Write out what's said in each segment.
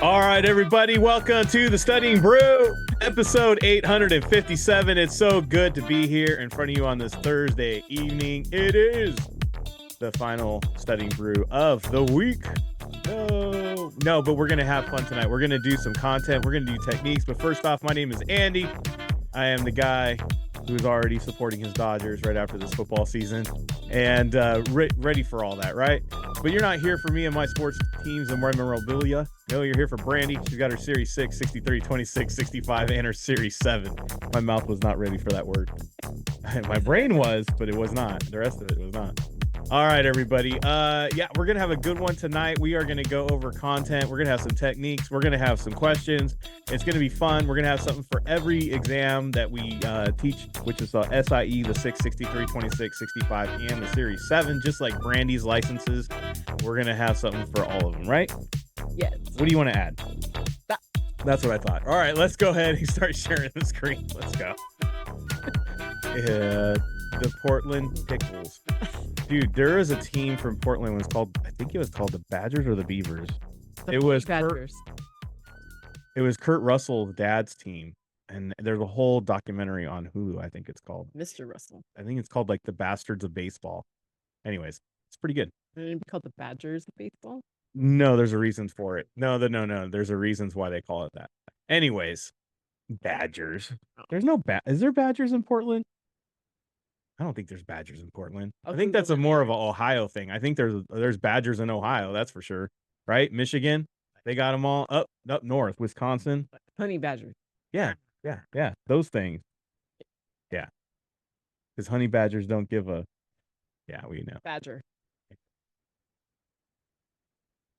All right, everybody, welcome to the Studying Brew, episode 857. It's so good to be here in front of you on this Thursday evening. It is the final Studying Brew of the week. No, but we're going to have fun tonight. We're going to do some content. We're going to do techniques. But first off, my name is Andy. I am the guy who's already supporting his Dodgers right after this football season and ready for all that, right? But you're not here for me and my sports teams and my memorabilia. No, you're here for Brandy. She's got her Series 6, 63, 26, 65, and her Series 7. My mouth was not ready for that word. My brain was, but it was not. The rest of it was not. All right, everybody. Yeah, we're going to have a good one tonight. We are going to go over content. We're going to have some techniques. We're going to have some questions. It's going to be fun. We're going to have something for every exam that we teach, which is SIE, the 6, 63, 26, 65, and the Series 7, just like Brandy's licenses. We're going to have something for all of them, right? Yes. What do you want to add? That's what I thought. All right, let's go ahead and start sharing the screen. Let's go. The Portland Pickles. Dude, there is a team from Portland. It was called, I think it was called the Badgers or the Beavers. It was Badgers. It was Kurt Russell's dad's team. And there's a whole documentary on Hulu, I think it's called. Mr. Russell. I think it's called like The Bastards of Baseball. Anyways, it's pretty good. Didn't it be called the Badgers of baseball? No, there's a reason for it. No. There's a reasons why they call it that. Anyways, Badgers. There's no is there Badgers in Portland? I don't think there's Badgers in Portland. I think that's more of an Ohio thing. I think there's Badgers in Ohio, that's for sure. Right? Michigan, they got them all up north. Wisconsin. Honey Badger. Yeah. Those things. Yeah. Because honey badgers don't give a. Yeah, we know. Badger.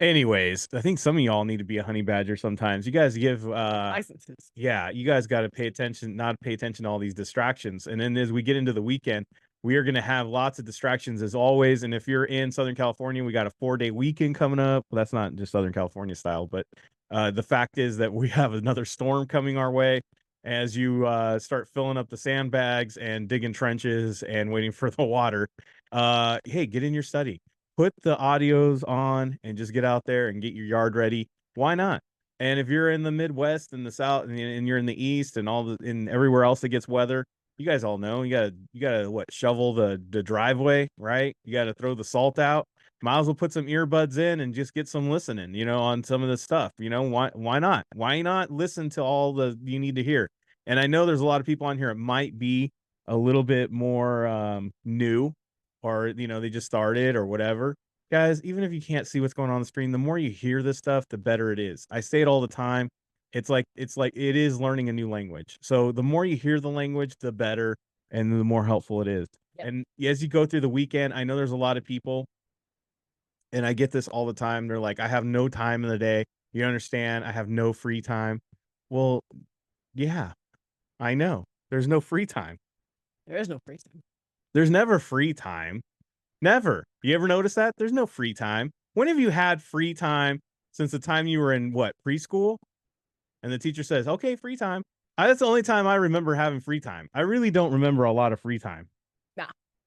Anyways, I think some of y'all need to be a honey badger sometimes. You guys give licenses. Yeah, you guys got to pay attention, not pay attention to all these distractions. And then as we get into the weekend, we are going to have lots of distractions as always. And if you're in Southern California, we got a 4-day weekend coming up. Well, that's not just Southern California style, but the fact is that we have another storm coming our way as you start filling up the sandbags and digging trenches and waiting for the water. Hey, get in your study. Put the audios on and just get out there and get your yard ready. Why not? And if you're in the Midwest and the South and you're in the East and in everywhere else that gets weather, you guys all know you gotta shovel the driveway, right? You gotta throw the salt out. Might as well put some earbuds in and just get some listening, on some of this stuff. Why not? Why not listen to all the you need to hear? And I know there's a lot of people on here. It might be a little bit more new, or they just started or whatever. Guys, even if you can't see what's going on the screen, the more you hear this stuff, the better it is. I say it all the time. It's like it is learning a new language. So the more you hear the language, the better and the more helpful it is. Yep. And as you go through the weekend, I know there's a lot of people, and I get this all the time. They're like, I have no time in the day. You understand? I have no free time. Well, yeah, I know. There's no free time. There is no free time. There's never free time. Never. You ever notice that? There's no free time. When have you had free time since the time you were in preschool? And the teacher says, okay, free time. That's the only time I remember having free time. I really don't remember a lot of free time.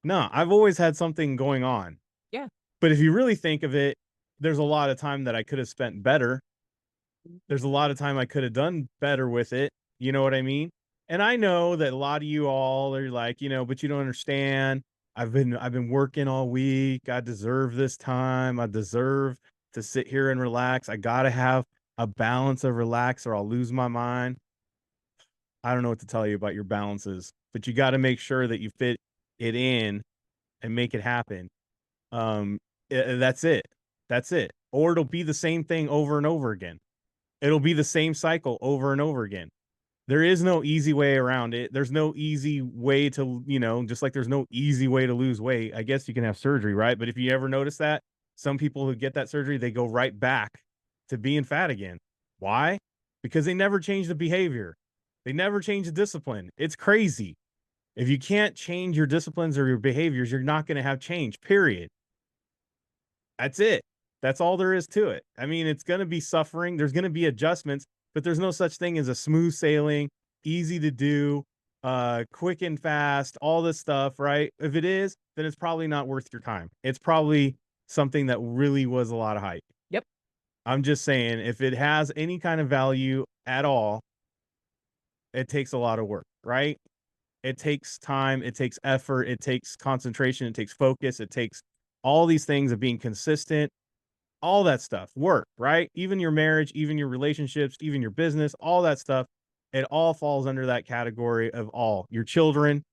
No, I've always had something going on. Yeah. But if you really think of it, there's a lot of time that I could have spent better. There's a lot of time I could have done better with it. You know what I mean? And I know that a lot of you all are like, but you don't understand. I've been working all week. I deserve this time. I deserve to sit here and relax. I got to have a balance of relax or I'll lose my mind. I don't know what to tell you about your balances, but you got to make sure that you fit it in and make it happen. That's it. Or it'll be the same thing over and over again. It'll be the same cycle over and over again. There is no easy way around it. There's no easy way to, just like there's no easy way to lose weight. I guess you can have surgery, right? But if you ever notice that, some people who get that surgery, they go right back to being fat again. Why? Because they never change the behavior. They never change the discipline. It's crazy. If you can't change your disciplines or your behaviors, you're not going to have change, period. That's it. That's all there is to it. I mean, it's going to be suffering. There's going to be adjustments. But there's no such thing as a smooth sailing, easy to do, quick and fast, all this stuff, right? If it is, then it's probably not worth your time. It's probably something that really was a lot of hype. Yep. I'm just saying, if it has any kind of value at all, it takes a lot of work, right? It takes time, it takes effort, it takes concentration, it takes focus, it takes all these things of being consistent, all that stuff, work, right? Even your marriage, even your relationships, even your business, all that stuff, it all falls under that category of all. Your children.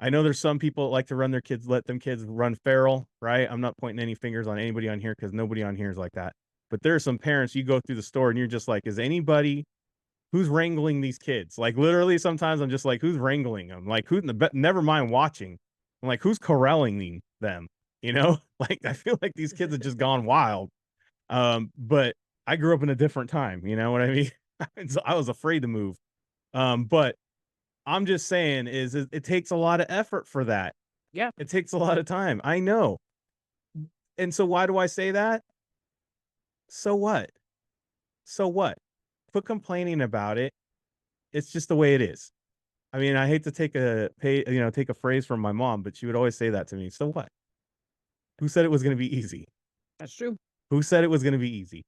I know there's some people that like to run their kids, let them kids run feral, right? I'm not pointing any fingers on anybody on here because nobody on here is like that. But there are some parents, you go through the store and you're just like, is anybody who's wrangling these kids? Like literally, sometimes I'm just like, who's wrangling them? Like who? Never mind watching. I'm like, who's corralling them? You know, like I feel like these kids have just gone wild. But I grew up in a different time. You know what I mean? So I was afraid to move. But I'm just saying is it takes a lot of effort for that. Yeah. It takes a lot of time. I know. And so why do I say that? So what? So what? Quit complaining about it. It's just the way it is. I mean, I hate to take a phrase from my mom, but she would always say that to me. So what? Who said it was going to be easy? That's true. Who said it was going to be easy?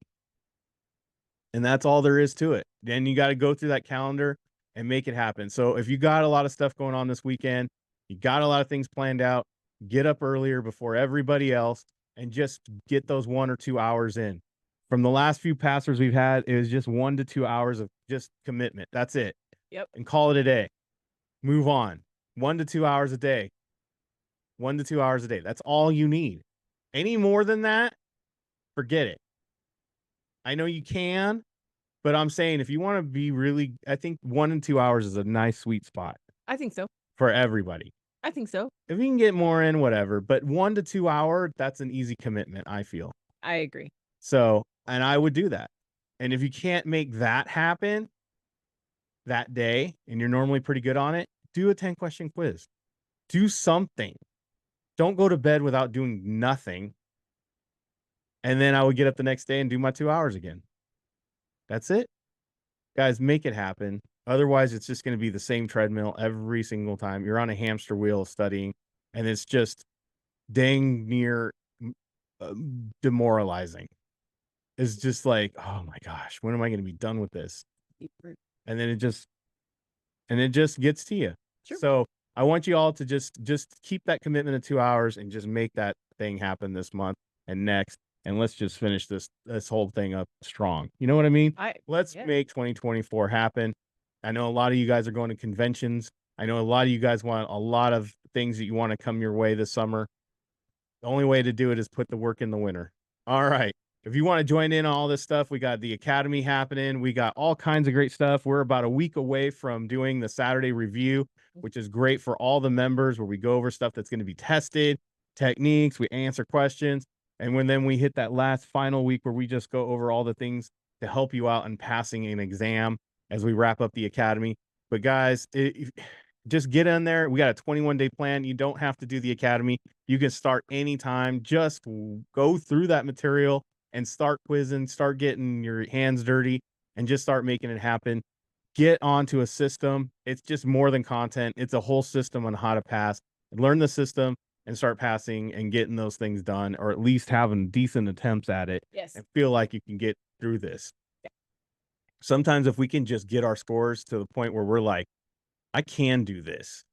And that's all there is to it. Then you got to go through that calendar and make it happen. So if you got a lot of stuff going on this weekend, you got a lot of things planned out, get up earlier before everybody else and just get those 1 or 2 hours in. From the last few pastors we've had, it was just 1 to 2 hours of just commitment. That's it. Yep. And call it a day. Move on. 1 to 2 hours a day. 1 to 2 hours a day. That's all you need. Any more than that, forget it. I know you can, but I'm saying if you want to be really, I think 1 and 2 hours is a nice sweet spot I think so. for everybody. I think so. If you can get more in, whatever, but 1 to 2 hour, that's an easy commitment, I feel. I agree. So, and I would do that. And if you can't make that happen that day, and you're normally pretty good on it, do a 10-question quiz. Do something. Don't go to bed without doing nothing. And then I would get up the next day and do my 2 hours again. That's it. Guys, make it happen. Otherwise, it's just going to be the same treadmill every single time. You're on a hamster wheel of studying, and it's just dang near demoralizing. It's just like, oh my gosh, when am I going to be done with this? And then it just gets to you. Sure. So I want you all to just keep that commitment of 2 hours and just make that thing happen this month and next. And let's just finish this whole thing up strong. You know what I mean? Let's make 2024 happen. I know a lot of you guys are going to conventions. I know a lot of you guys want a lot of things that you want to come your way this summer. The only way to do it is put the work in the winter. All right. If you want to join in on all this stuff, we got the Academy happening. We got all kinds of great stuff. We're about a week away from doing the Saturday review, which is great for all the members where we go over stuff that's going to be tested, techniques, we answer questions. And then we hit that last final week where we just go over all the things to help you out in passing an exam as we wrap up the Academy. But guys, just get in there. We got a 21-day plan. You don't have to do the Academy. You can start anytime. Just go through that material and start quizzing, start getting your hands dirty, and just start making it happen. Get onto a system. It's just more than content. It's a whole system on how to pass. Learn the system and start passing and getting those things done, or at least having decent attempts at it. Yes. And feel like you can get through this. Yeah. Sometimes if we can just get our scores to the point where we're like, I can do this,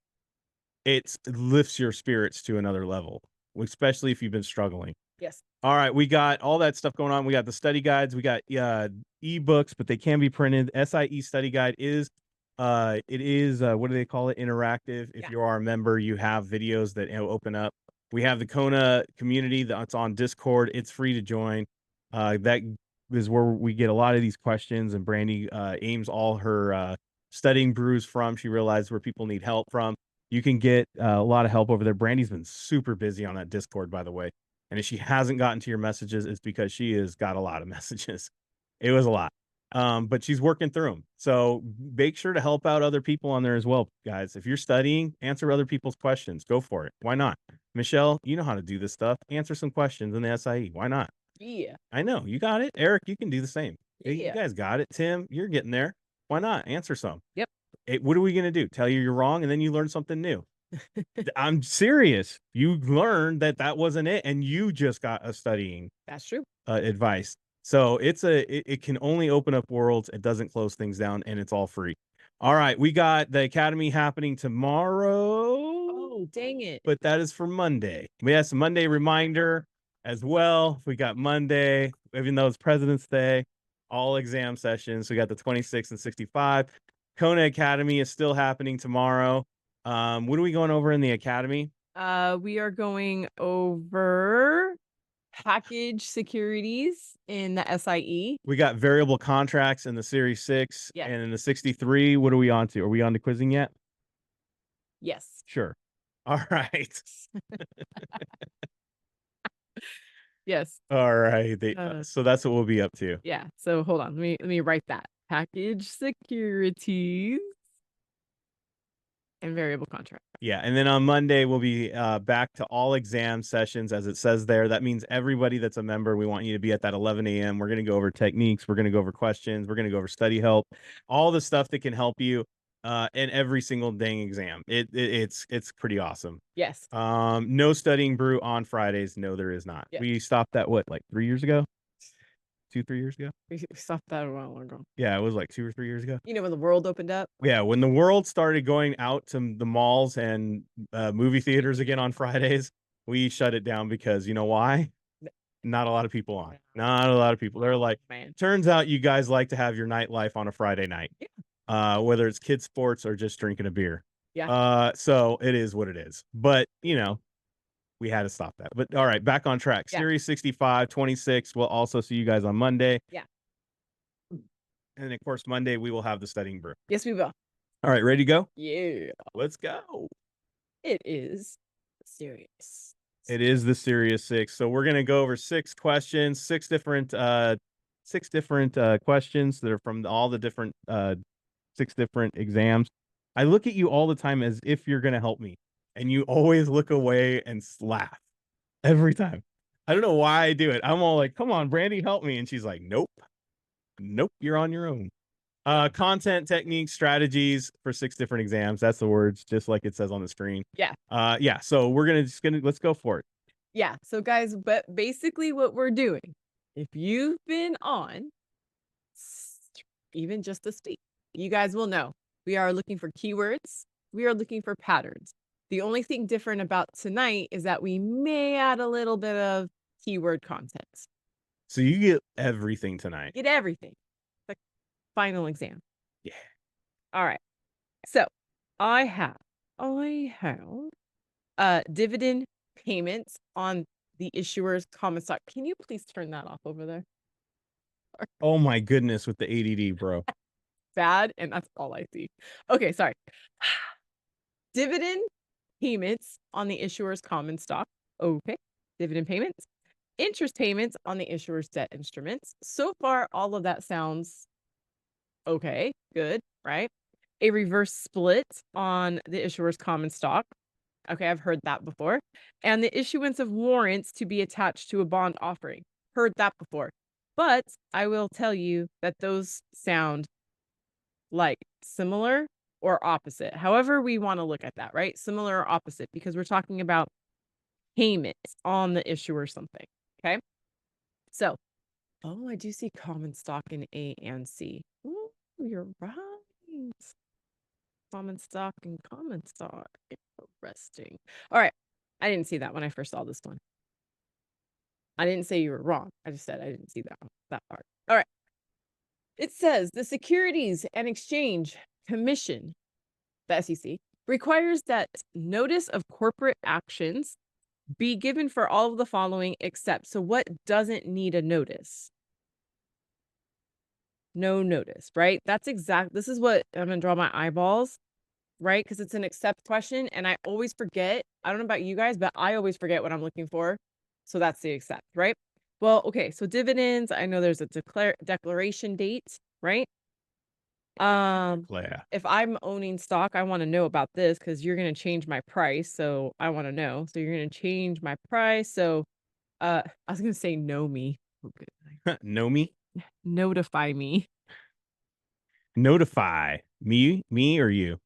it lifts your spirits to another level, especially if you've been struggling. Yes. All right, we got all that stuff going on. We got the study guides, we got ebooks, but they can be printed. SIE study guide is what do they call it? Interactive. If you are a member, you have videos that open up. We have the Kona community that's on Discord. It's free to join. That is where we get a lot of these questions, and Brandy aims all her studying brews from. She realized where people need help from. You can get a lot of help over there. Brandy's been super busy on that Discord, by the way. And if she hasn't gotten to your messages, it's because she has got a lot of messages. It was a lot. But she's working through them. So make sure to help out other people on there as well, guys. If you're studying, answer other people's questions. Go for it. Why not? Michelle, you know how to do this stuff. Answer some questions in the SIE. Why not? Yeah. I know. You got it. Eric, you can do the same. Yeah. You guys got it. Tim, you're getting there. Why not? Answer some. Yep. What are we going to do? Tell you you're wrong, and then you learn something new. I'm serious. You learned that wasn't it, and you just got a studying That's true. advice. So it can only open up worlds. It doesn't close things down, and it's all free. All right, we got the Academy happening tomorrow. Oh, dang it. But that is for Monday. We have some Monday reminder as well. We got Monday, even though it's President's Day, all exam sessions. We got the 26 and 65. Kona Academy is still happening tomorrow. What are we going over in the Academy? We are going over package securities in the SIE. We got variable contracts in the Series 6 Yes. and in the 63. What are we on to? Are we on to quizzing yet? Yes. Sure. All right. Yes. All right. So that's what we'll be up to. Yeah. So hold on. Let me write that. Package securities and variable contract. Yeah, and then on Monday we'll be back to all exam sessions as it says there. That means everybody that's a member, we want you to be at that 11 a.m. We're going to go over techniques, we're going to go over questions, we're going to go over study help, all the stuff that can help you in every single dang exam. It's pretty awesome. Yes. No studying brew on Fridays. No, there is not. Yes. We stopped that like 3 years ago, 2-3 years ago. We stopped that a while ago. Yeah, it was like 2 or 3 years ago. You know, when the world opened up. Yeah, when the world started going out to the malls and movie theaters again on Fridays, we shut it down because you know why? Not a lot of people on. Not a lot of people. They're like, Man. turns out you guys like to have your nightlife on a Friday night. Yeah. Whether it's kids sports or just drinking a beer. Yeah. So it is what it is. But, we had to stop that. But all right, back on track. Yeah. Series 65, 26. We'll also see you guys on Monday. Yeah. And of course, Monday we will have the studying brew. Yes, we will. All right, ready to go? Yeah. Let's go. It is serious. It is the Serious 6. So we're gonna go over 6 questions, 6 different questions that are from all the different 6 different exams. I look at you all the time as if you're gonna help me, and you always look away and laugh every time. I don't know why I do it. I'm all like, "Come on, Brandy, help me," and she's like, "Nope, nope, you're on your own." Content, techniques, strategies for 6 different exams. That's the words, just like it says on the screen. Yeah. Yeah. So we're let's go for it. Yeah. So guys, but basically what we're doing, if you've been on even just this week, you guys will know we are looking for keywords. We are looking for patterns. The only thing different about tonight is that we may add a little bit of keyword content. So you get everything tonight. Get everything. The final exam. Yeah. All right. So I have dividend payments on the issuer's common stock. Can you please turn that off over there? Oh my goodness, with the ADD, bro. Bad, and that's all I see. Okay, sorry. Dividend payments on the issuer's common stock. Okay. Dividend payments. Interest payments on the issuer's debt instruments. So far, all of that sounds okay, good, right? A reverse split on the issuer's common stock. Okay, I've heard that before. And the issuance of warrants to be attached to a bond offering. Heard that before. But I will tell you that those sound like similar or opposite. However we want to look at that, right? Similar or opposite, because we're talking about payments on the issue or something. Okay. So, I do see common stock in A and C. Ooh, you're right. Common stock and common stock. Interesting. All right. I didn't see that when I first saw this one. I didn't say you were wrong. I just said I didn't see that part. All right. It says the Securities and Exchange Commission, the SEC, requires that notice of corporate actions be given for all of the following except. So what doesn't need a notice? No notice, right? This is what I'm going to draw my eyeballs, right? Because it's an except question. And I always forget. I don't know about you guys, but I always forget what I'm looking for. So that's the except, right? Well, okay. So dividends, I know there's a declaration date, right? If I'm owning stock, I want to know about this because you're going to change my price. So I want to know. So you're going to change my price. So I was going to say know me. Okay. Know me? Notify me. Notify me or you?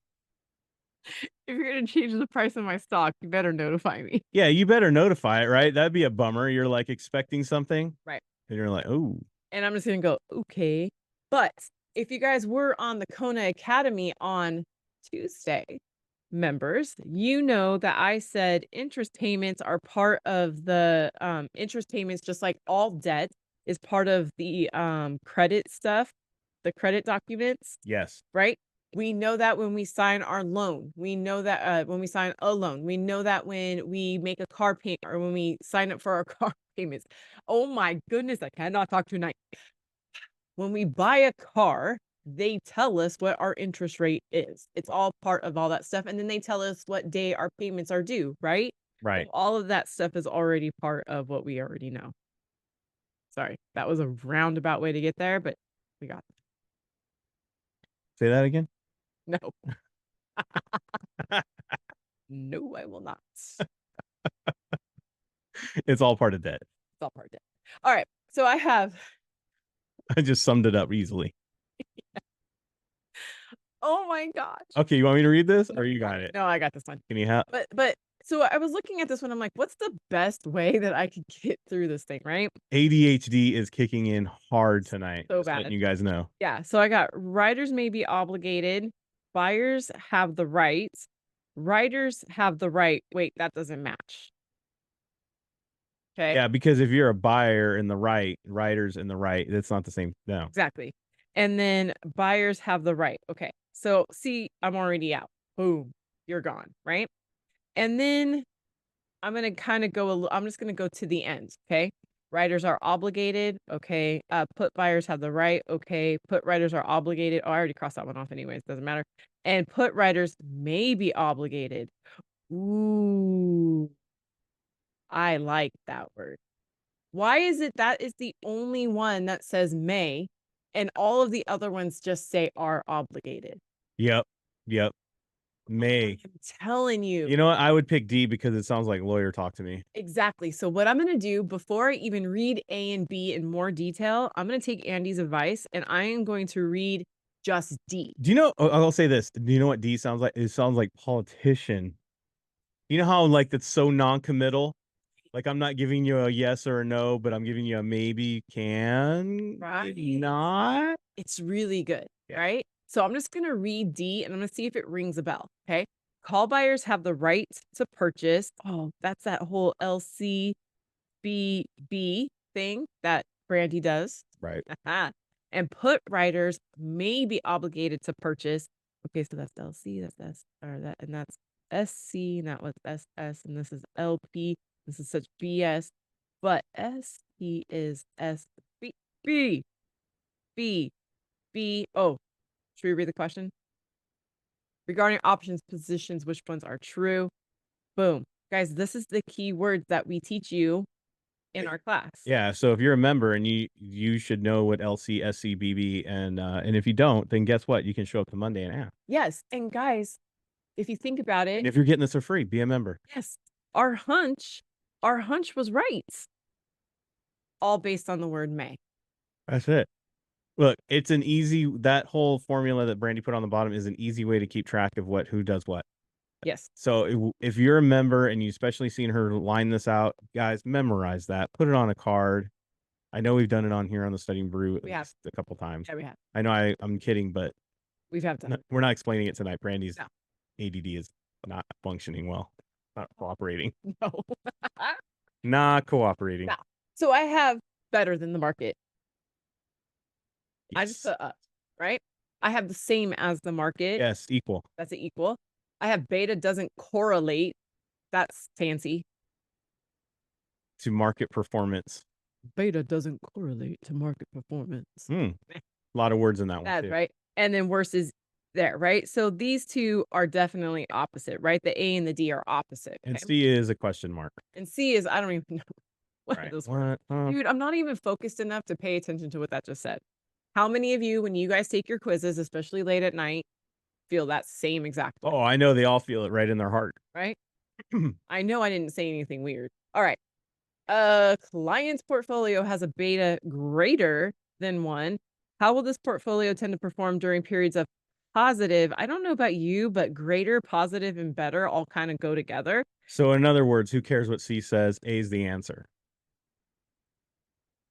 If you're going to change the price of my stock, you better notify me. Yeah, you better notify it, right? That'd be a bummer. You're like expecting something. Right. And you're like, oh. And I'm just gonna go, okay. But if you guys were on the Kona Academy on Tuesday, members, you know that I said interest payments are part of the interest payments, just like all debt is part of the credit stuff, the credit documents, Yes. right? We know that when we sign our loan. We know that when we sign a loan. We know that when we make a car payment or when we sign up for our car payments. Oh my goodness, I cannot talk tonight. When we buy a car, they tell us what our interest rate is. It's all part of all that stuff. And then they tell us what day our payments are due, right? Right. All of that stuff is already part of what we already know. Sorry, that was a roundabout way to get there, but we got it. Say that again. No. No, I will not. It's all part of debt. It's all part of it. All right. So I have, I just summed it up easily. oh my gosh. Okay, you want me to read this or you got it? No, I got this one. Can you have? But so I was looking at this one. I'm like, what's the best way that I could get through this thing, right? ADHD is kicking in hard tonight. So Just bad. letting you guys know. Yeah. So I got writers may be obligated. Buyers have the right. Writers have the right. Wait, that doesn't match. Okay. Yeah, because if you're a buyer in the right, writers in the right, that's not the same. No. Exactly. And then buyers have the right. Okay. So see, I'm already out. Boom. You're gone. Right. And then I'm going to kind of go, I'm just going to go to the end. Okay. Writers are obligated. Okay. Put buyers have the right. Okay. Put writers are obligated. Oh, I already crossed that one off anyways. Doesn't matter. And put writers may be obligated. Ooh, I like that word. Why is it that is the only one that says may and all of the other ones just say are obligated? Yep. Yep. May. I'm telling you. You know what? I would pick D because it sounds like lawyer talk to me. Exactly. So what I'm going to do before I even read A and B in more detail, I'm going to take Andy's advice and I am going to read just D. Do you know? I'll say this. Do you know what D sounds like? It sounds like politician. You know how like that's so non-committal? Like I'm not giving you a yes or a no, but I'm giving you a maybe, can, Right. not. It's really good, Yeah. right? So I'm just going to read D and I'm going to see if it rings a bell. Okay. Call buyers have the right to purchase. Oh, that's that whole LCBB thing that Brandy does. Right. And put writers may be obligated to purchase. Okay, so that's LC, that's S, or that, and that's SC, and that was SS, and this is LP. This is such BS, but SE is SB, B, B, B. Oh, should we read the question? Regarding options, positions, which ones are true? Boom. Guys, this is the key words that we teach you in our class. Yeah. So if you're a member and you should know what LC, SC, BB, and if you don't, then guess what? You can show up to Monday and ask. Yes. And guys, if you think about it, And if you're getting this for free, be a member. yes, our hunch was right. All based on the word may. That's it. Look, it's an easy, that whole formula that Brandy put on the bottom is an easy way to keep track of who does what. Yes. So if you're a member and you especially seen her line this out, guys, memorize that. Put it on a card. I know we've done it on here on the Studying Brew We have. a couple times. Yeah, we have. I know I'm kidding, but We've done it. we're not explaining it tonight. Brandy's No. ADD is not functioning well, not cooperating, No. not cooperating. No. So I have better than the market. I just Yes. put up, right? I have the same as the market. Yes, equal. That's an equal. I have beta doesn't correlate. That's fancy. To market performance. Beta doesn't correlate to market performance. A lot of words in that one. That's too. right. And then worse is there, right? So these two are definitely opposite, right? The A and the D are opposite. And okay? C is a question mark. And C is, I don't even know what Right. those words. What? Dude, I'm not even focused enough to pay attention to what that just said. How many of you, when you guys take your quizzes, especially late at night, feel that same exact way? Oh, I know they all feel it right in their heart. Right? I know I didn't say anything weird. All right. Client's portfolio has a beta greater than 1. How will this portfolio tend to perform during periods of positive? I don't know about you, but greater, positive, and better all kind of go together. So in other words, who cares what C says? A is the answer.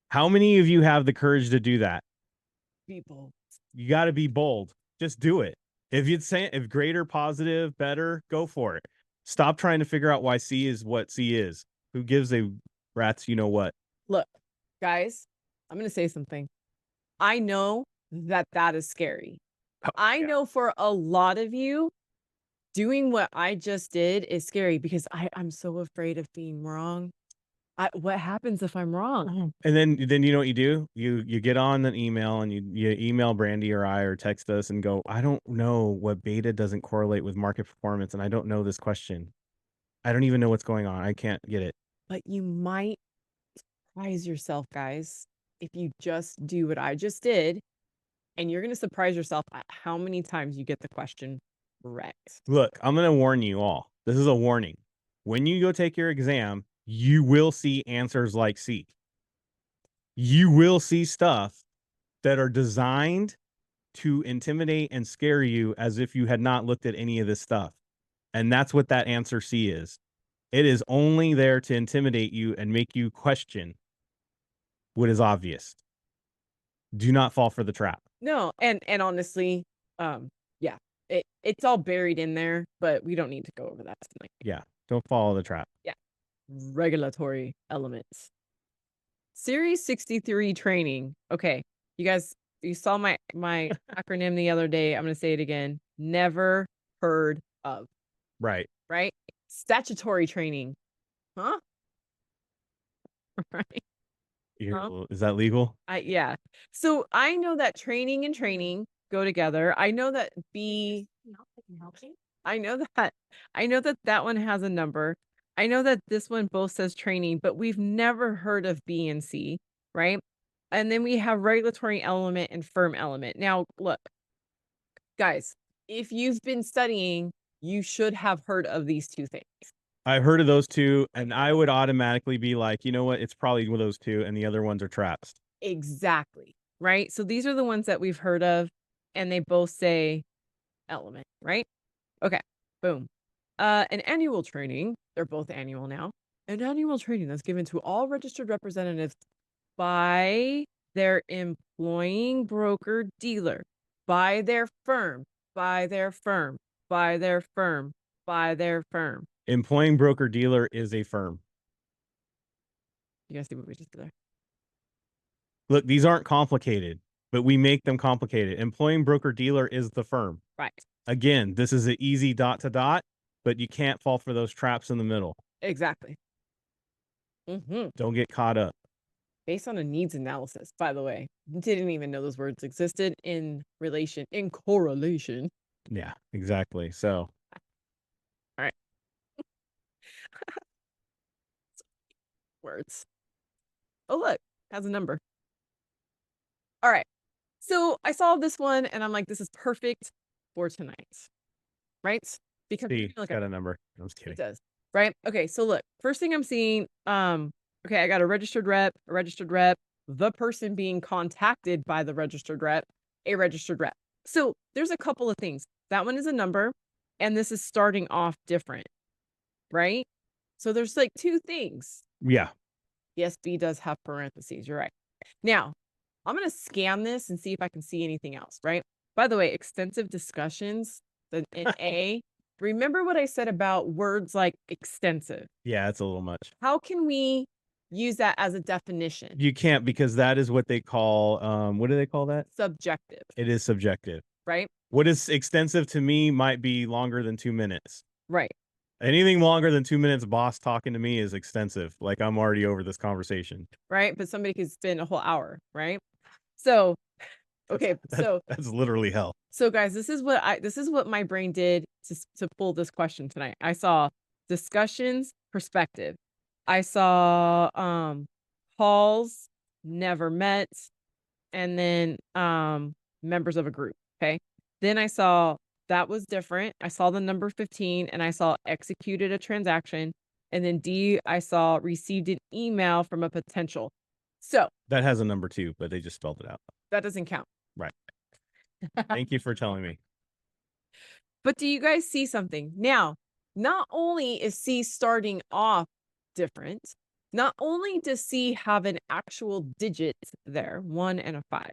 How many of you have the courage to do that? People. You got to be bold. Just do it. If you'd say if greater, positive, better, go for it. Stop trying to figure out why C is what C is. Who gives a rat's you know what? Look, guys, I'm going to say something. I know that that is scary. Oh, I yeah. know for a lot of you, doing what I just did is scary because I'm so afraid of being wrong. What happens if I'm wrong? And then you know what you do? You get on an email and you email Brandy or I or text us and go, I don't know what beta doesn't correlate with market performance, and I don't know this question. I don't even know what's going on. I can't get it. But you might surprise yourself, guys, if you just do what I just did, and you're going to surprise yourself at how many times you get the question correct. Look, I'm gonna warn you all. This is a warning. When you go take your exam, you will see answers like C. You will see stuff that are designed to intimidate and scare you as if you had not looked at any of this stuff. And that's what that answer C is. It is only there to intimidate you and make you question what is obvious. Do not fall for the trap. No, and honestly, yeah, it's all buried in there, but we don't need to go over that tonight. Yeah, don't follow the trap. Yeah. Regulatory elements. Series 63 training. Okay, you guys, you saw my acronym the other day. I'm going to say it again. Never heard of. Right. Right? Statutory training. Huh? Right. Is that legal? Yeah. So I know that training and training go together. I know that I know that one has a number. I know that this one both says training, but we've never heard of B and C, right? And then we have regulatory element and firm element. Now, look, guys, if you've been studying, you should have heard of these two things. I've heard of those two, and I would automatically be like, you know what? It's probably one of those two, and the other ones are traps. Exactly. Right. So these are the ones that we've heard of, and they both say element, right? Okay. Boom. An annual training, they're both annual now. An annual training that's given to all registered representatives by their employing broker dealer, by their firm, by their firm, by their firm, by their firm. Employing broker dealer is a firm. You guys see what we just did there? Look, these aren't complicated, but we make them complicated. Employing broker dealer is the firm. Right. Again, this is an easy dot to dot, but you can't fall for those traps in the middle. Exactly. Don't get caught up. Based on a needs analysis, by the way. Didn't even know those words existed in correlation. Yeah, exactly. So, all right. Words. Oh, look, has a number. All right. So I saw this one and I'm like, this is perfect for tonight. Right? Because C, it's got a number. I'm just kidding. it does. Right? Okay. So look, first thing I'm seeing, okay, I got a registered rep, the person being contacted by the registered rep, a registered rep. So there's a couple of things. That one is a number, and this is starting off different, right? So there's like two things. Yeah. Yes, B does have parentheses. You're right. Now, I'm going to scan this and see if I can see anything else, right? By the way, extensive discussions in A. Remember what I said about words like extensive? Yeah, it's a little much. How can we use that as a definition? You can't, because that is what they call, what do they call that? Subjective. It is subjective. Right? What is extensive to me might be longer than 2 minutes. Right. Anything longer than 2 minutes, boss talking to me is extensive. Like, I'm already over this conversation. Right. But somebody could spend a whole hour. Right. So, okay. That's literally hell. So guys, this is what my brain did to pull this question tonight. I saw discussions, perspective. I saw calls, never met, and then members of a group. Okay. Then I saw that was different. I saw the number 15 and I saw executed a transaction. And then D, I saw received an email from a potential. So that has a number 2, but they just spelled it out. That doesn't count. Right. Thank you for telling me. But do you guys see something? Now, not only is C starting off different, Not only does C have an actual digit there, 1 and a 5,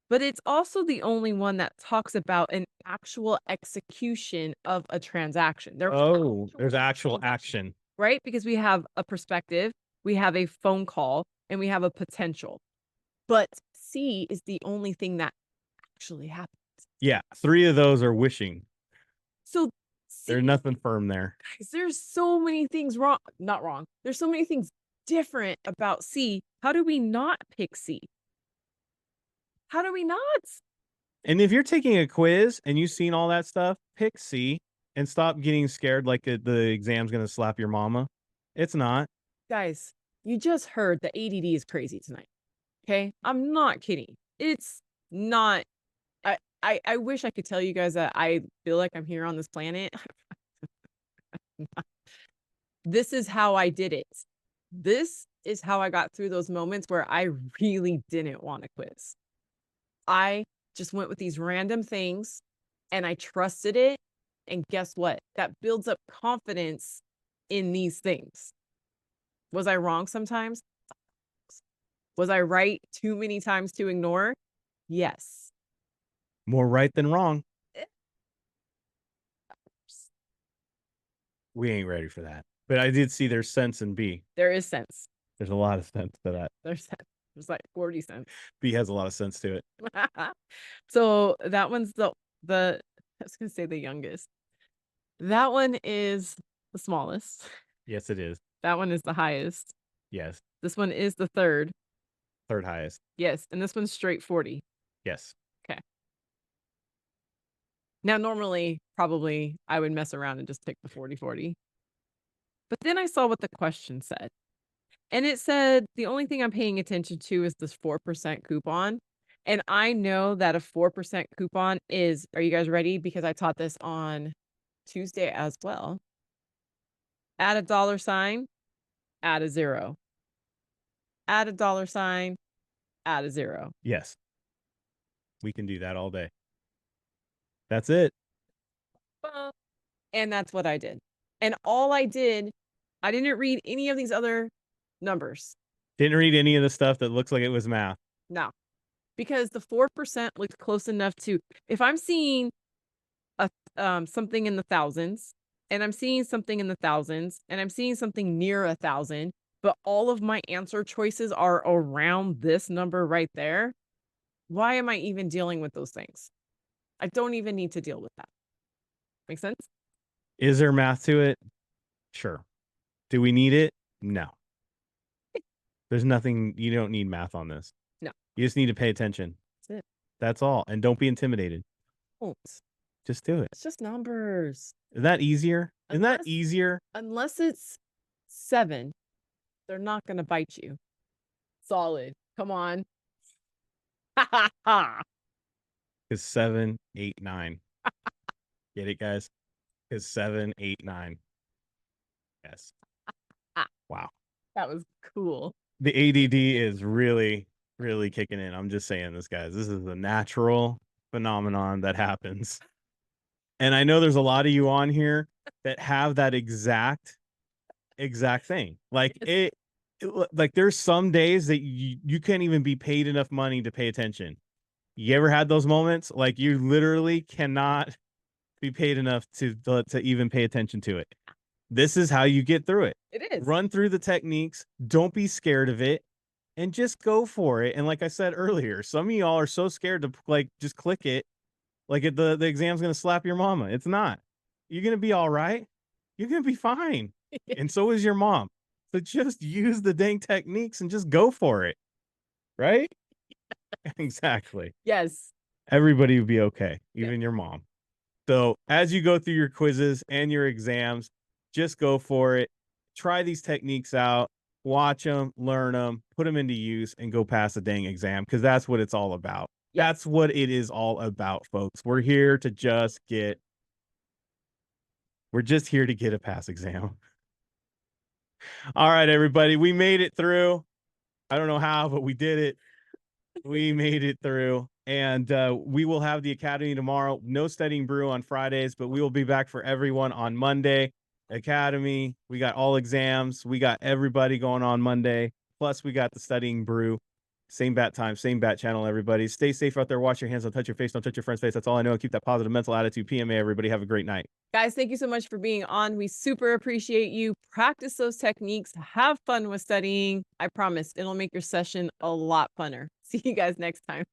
but it's also the only one that talks about an actual execution of a transaction. There's Oh, there's actual transaction, action. right? Because we have a perspective, we have a phone call, and we have a potential. But C is the only thing that actually happens. Yeah, 3 of those are wishing. So There's C, nothing firm there. guys, there's so many things wrong. Not wrong. There's so many things different about C. How do we not pick C? How do we not? And if you're taking a quiz and you've seen all that stuff, pick C and stop getting scared like the exam's gonna slap your mama. It's not. Guys, you just heard the ADD is crazy tonight. Okay? I'm not kidding. It's not. I wish I could tell you guys that I feel like I'm here on this planet. This is how I did it. This is how I got through those moments where I really didn't want a quiz. I just went with these random things and I trusted it. And guess what? That builds up confidence in these things. Was I wrong sometimes? Was I right too many times to ignore? Yes. More right than wrong. Eh, We ain't ready for that. But I did see there's sense in B. There is sense. There's a lot of sense to that. There's sense. There's like 40 cents. B has a lot of sense to it. So that one's the I was gonna say the youngest. That one is the smallest. Yes, it is. That one is the highest. Yes. This one is the third. Third highest. Yes, and this one's straight 40. Yes. Okay. Now, normally, probably I would mess around and just pick the 40/40. But then I saw what the question said. And it said the only thing I'm paying attention to is this 4% coupon. And I know that a 4% coupon is, are you guys ready? Because I taught this on Tuesday as well. Add a dollar sign, add a 0. Add a dollar sign, add a 0. Yes. We can do that all day. That's it. And that's what I did. And all I did, I didn't read any of these other numbers. Didn't read any of the stuff that looks like it was math. No, because the 4% looked close enough to, if I'm seeing a something in the thousands, and I'm seeing something in the thousands, and I'm seeing something near 1,000, but all of my answer choices are around this number right there, why am I even dealing with those things? I don't even need to deal with that. Make sense? Is there math to it? Sure. Do we need it? No. There's nothing, you don't need math on this. No. You just need to pay attention. That's it. That's all. And don't be intimidated. Don't. Just do it. It's just numbers. Isn't that easier? Isn't that Unless- easier? Unless it's 7, they're not gonna bite you. Solid. Come on. Ha ha ha. Is 7, 8, 9. Get it, guys? Is 7, 8, 9. Yes. Wow. That was cool. The ADD is really, really kicking in. I'm just saying this, guys. This is a natural phenomenon that happens. And I know there's a lot of you on here that have that exact thing. Like like there's some days that you can't even be paid enough money to pay attention. You ever had those moments? Like you literally cannot be paid enough to even pay attention to it. This is how you get through it. It is. Run through the techniques. Don't be scared of it and just go for it. And like I said earlier, some of y'all are so scared to like just click it. Like the exam's going to slap your mama. It's not. You're going to be all right. You're going to be fine. And so is your mom. So just use the dang techniques and just go for it. Right? Exactly. Yes. Everybody would be okay, even your mom. So as you go through your quizzes and your exams, just go for it. Try these techniques out. Watch them, learn them, put them into use, and go pass the dang exam because that's what it's all about. Yes. That's what it is all about, folks. We're here to just get a pass exam. All right, everybody. We made it through. I don't know how, but we did it. We made it through. And we will have the Academy tomorrow. No Studying Brew on Fridays, but we will be back for everyone on Monday. Academy. We got all exams. We got everybody going on Monday. Plus, we got the Studying Brew. Same bat time, same bat channel, everybody. Stay safe out there. Wash your hands. Don't touch your face. Don't touch your friend's face. That's all I know. Keep that positive mental attitude. PMA, everybody. Have a great night. Guys, thank you so much for being on. We super appreciate you. Practice those techniques. Have fun with studying. I promise it'll make your session a lot funner. See you guys next time.